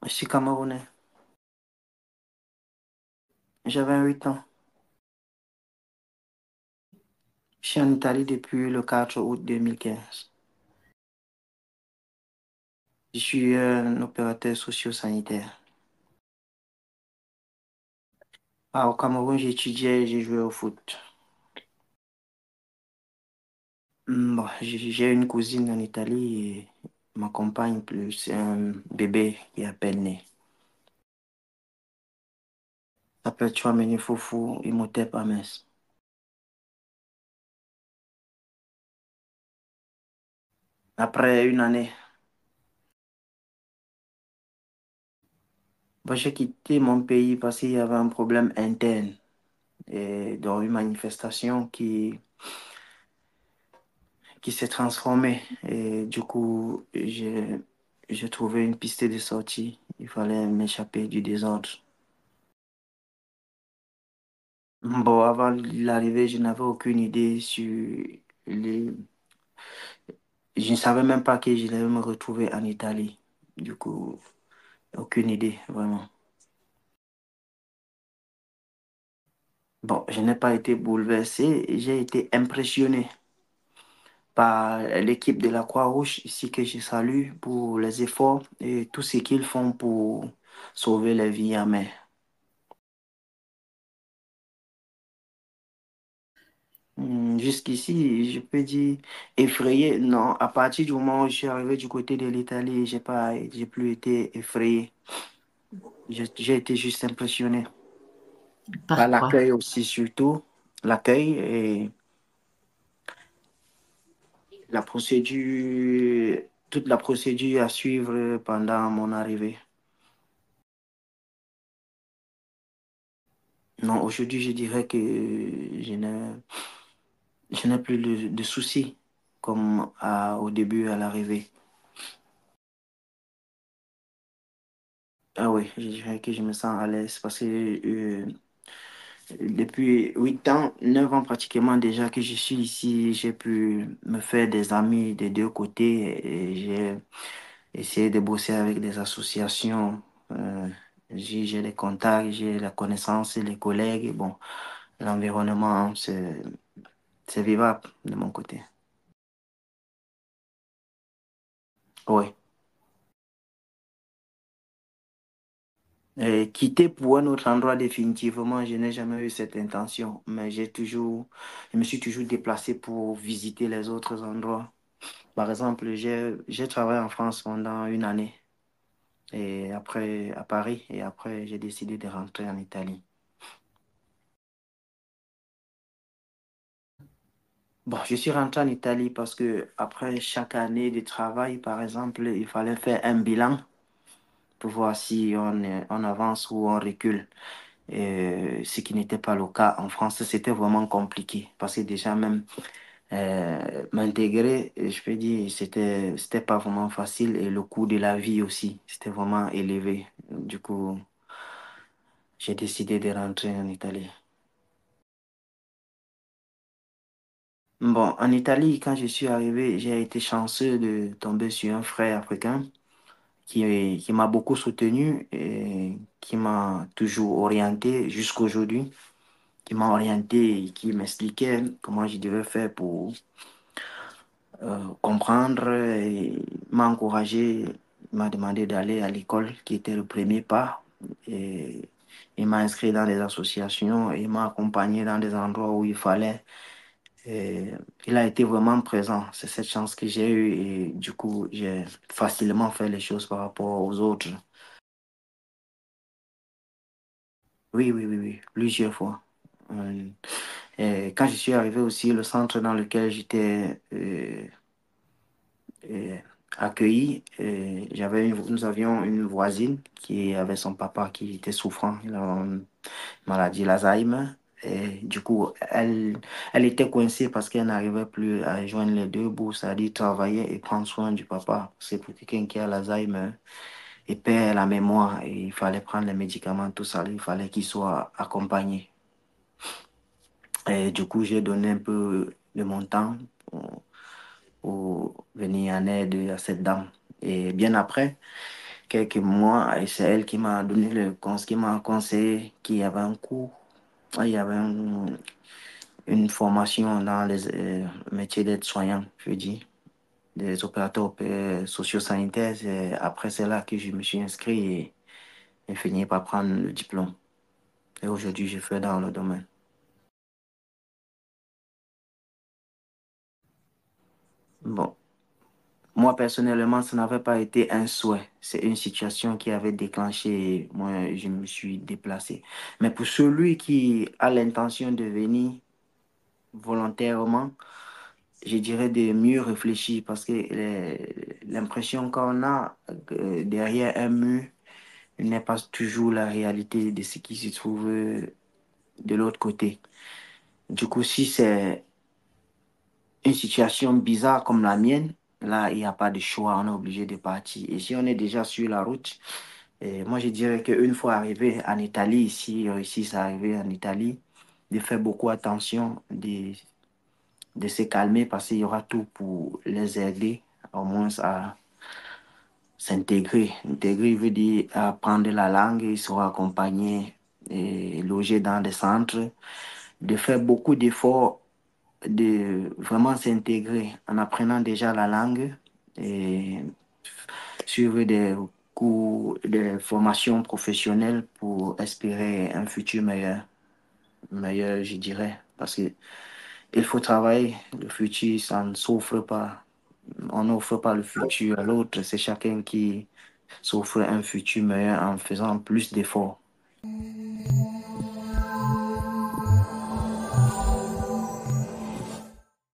Je suis camerounais. J'avais 8 ans. Je suis en Italie depuis le 4 août 2015. Je suis un opérateur socio-sanitaire. Au Cameroun, j'étudiais et j'ai joué au foot. Bon, j'ai une cousine en Italie et ma compagne plus un bébé qui est à peine né. Ça s'appelle Chouameni Fofo Imhotep Ames. Après une année, bon, j'ai quitté mon pays parce qu'il y avait un problème interne et dans une manifestation qui s'est transformée. Et du coup, j'ai trouvé une piste de sortie. Il fallait m'échapper du désordre. Bon, avant l'arrivée, je n'avais aucune idée sur les... Je ne savais même pas que j'allais me retrouver en Italie. Du coup, aucune idée, vraiment. Bon, je n'ai pas été bouleversé, j'ai été impressionné par l'équipe de la Croix-Rouge ici que je salue pour les efforts et tout ce qu'ils font pour sauver les vies en mer. Jusqu'ici, je peux dire effrayé. Non, à partir du moment où je suis arrivé du côté de l'Italie, j'ai plus été effrayé. J'ai été juste impressionné par Par quoi? l'accueil aussi, surtout l'accueil et la procédure, toute la procédure à suivre pendant mon arrivée. Non, aujourd'hui, je dirais que je n'ai plus de soucis comme au début, à l'arrivée. Ah oui, je dirais que je me sens à l'aise parce que depuis 8 ans, 9 ans pratiquement déjà que je suis ici, j'ai pu me faire des amis des deux côtés et j'ai essayé de bosser avec des associations. Euh, j'ai les contacts, j'ai la connaissance, les collègues. Et bon, l'environnement, c'est vivable de mon côté. Oui. Quitter pour un autre endroit définitivement, je n'ai jamais eu cette intention, mais je me suis toujours déplacé pour visiter les autres endroits. Par exemple, j'ai travaillé en France pendant une année et après à Paris et après j'ai décidé de rentrer en Italie. Bon, je suis rentré en Italie parce que après chaque année de travail, par exemple, il fallait faire un bilan pour voir si on avance ou on recule. Ce qui n'était pas le cas en France, c'était vraiment compliqué parce que déjà même m'intégrer, je peux dire, c'était pas vraiment facile et le coût de la vie aussi, c'était vraiment élevé. Du coup, j'ai décidé de rentrer en Italie. Bon, en Italie, quand je suis arrivé, j'ai été chanceux de tomber sur un frère africain qui m'a beaucoup soutenu et qui m'a toujours orienté jusqu'aujourd'hui, qui m'a orienté et qui m'expliquait comment je devais faire pour comprendre et m'a encouragé, il m'a demandé d'aller à l'école qui était le premier pas et il m'a inscrit dans des associations et il m'a accompagné dans des endroits où il fallait. Et il a été vraiment présent. C'est cette chance que j'ai eue et du coup, j'ai facilement fait les choses par rapport aux autres. Oui, oui, oui, oui, plusieurs fois. Euh, et quand je suis arrivé aussi, le centre dans lequel j'étais euh, accueilli, nous avions une voisine qui avait son papa qui était souffrant. Il a une maladie l'Alzheimer. Et du coup, elle était coincée parce qu'elle n'arrivait plus à joindre les deux bouts, c'est-à-dire travailler et prendre soin du papa. C'est pour quelqu'un qui a l'Alzheimer et perd la mémoire et il fallait prendre les médicaments, tout ça, il fallait qu'il soit accompagné. Et du coup, j'ai donné un peu de mon temps pour venir en aide à cette dame. Et bien après, quelques mois et c'est elle qui m'a donné qui m'a conseillé qu'il y avait un cours, il y avait une formation dans les métiers d'aide-soignant, je dis, des opérateurs socio-sanitaires. C'est après cela que je me suis inscrit et fini par prendre le diplôme. Et aujourd'hui, je fais dans le domaine. Bon, moi personnellement, ça n'avait pas été un souhait. C'est une situation qui avait déclenché et moi, je me suis déplacé. Mais pour celui qui a l'intention de venir volontairement, je dirais de mieux réfléchir parce que l'impression qu'on a derrière un mur n'est pas toujours la réalité de ce qui se trouve de l'autre côté. Du coup, si c'est une situation bizarre comme la mienne, là, il n'y a pas de choix, on est obligé de partir. Et si on est déjà sur la route, moi, je dirais qu'une fois arrivé en Italie, ici, réussissent à arriver en Italie, de faire beaucoup attention, de se calmer parce qu'il y aura tout pour les aider, au moins à s'intégrer. Intégrer veut dire apprendre la langue, ils seront accompagnés et logés dans des centres, de faire beaucoup d'efforts, de vraiment s'intégrer en apprenant déjà la langue et suivre des cours de formation professionnelle pour espérer un futur meilleur, meilleur, je dirais, parce que il faut travailler. Le futur, ça ne s'offre pas. On n'offre pas le futur à l'autre. C'est chacun qui s'offre un futur meilleur en faisant plus d'efforts.